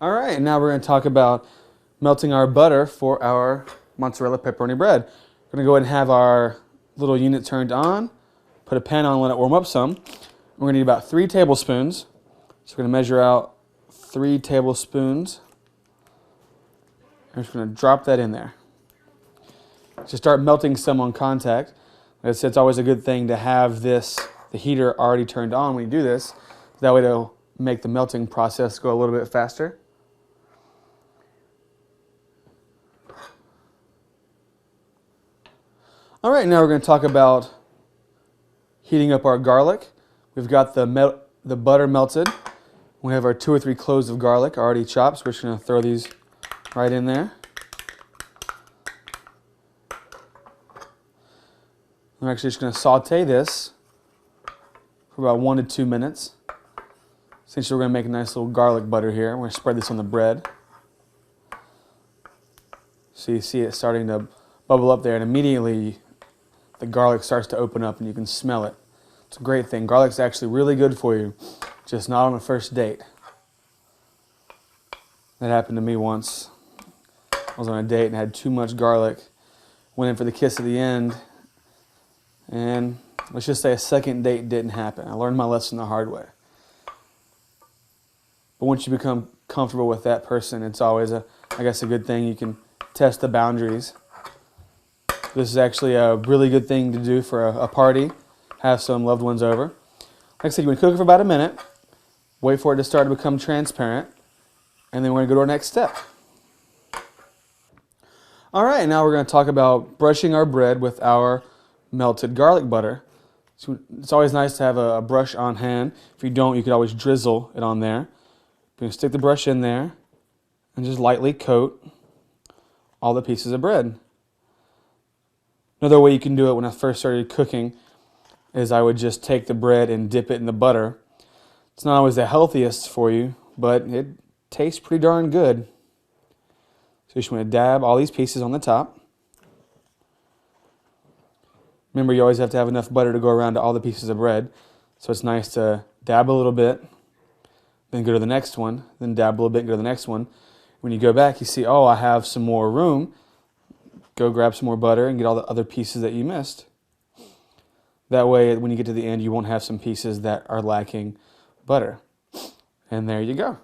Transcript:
All right, now we're going to talk about melting our butter for our mozzarella pepperoni bread. We're going to go ahead and have our little unit turned on, put a pan on, let it warm up some. We're going to need about 3 tablespoons. So we're going to measure out 3 tablespoons. I'm just going to drop that in there. So start melting some on contact. Like I said, it's always a good thing to have the heater already turned on when you do this. That way it'll make the melting process go a little bit faster. All right, now we're going to talk about heating up our garlic. We've got the butter melted. We have our 2 or 3 cloves of garlic already chopped, so we're just going to throw these right in there. I'm actually just going to saute this for about 1 to 2 minutes. Essentially, we're going to make a nice little garlic butter here. We're going to spread this on the bread. So you see it starting to bubble up there, and immediately the garlic starts to open up and you can smell it. It's a great thing. Garlic's actually really good for you, just not on a first date. That happened to me once. I was on a date and had too much garlic. Went in for the kiss at the end, and let's just say a second date didn't happen. I learned my lesson the hard way. But once you become comfortable with that person, it's always I guess a good thing. You can test the boundaries. This is actually a really good thing to do for a party. Have some loved ones over. Like I said, you want to cook it for about a minute. Wait for it to start to become transparent. And then we're going to go to our next step. All right, now we're going to talk about brushing our bread with our melted garlic butter. So it's always nice to have a brush on hand. If you don't, you could always drizzle it on there. You're going to stick the brush in there and just lightly coat all the pieces of bread. Another way you can do it when I first started cooking is I would just take the bread and dip it in the butter. It's not always the healthiest for you, but it tastes pretty darn good. So you just want to dab all these pieces on the top. Remember, you always have to have enough butter to go around to all the pieces of bread. So it's nice to dab a little bit, then go to the next one, then dab a little bit and go to the next one. When you go back, you see, oh, I have some more room. Go grab some more butter and get all the other pieces that you missed. That way, when you get to the end, you won't have some pieces that are lacking butter. And there you go.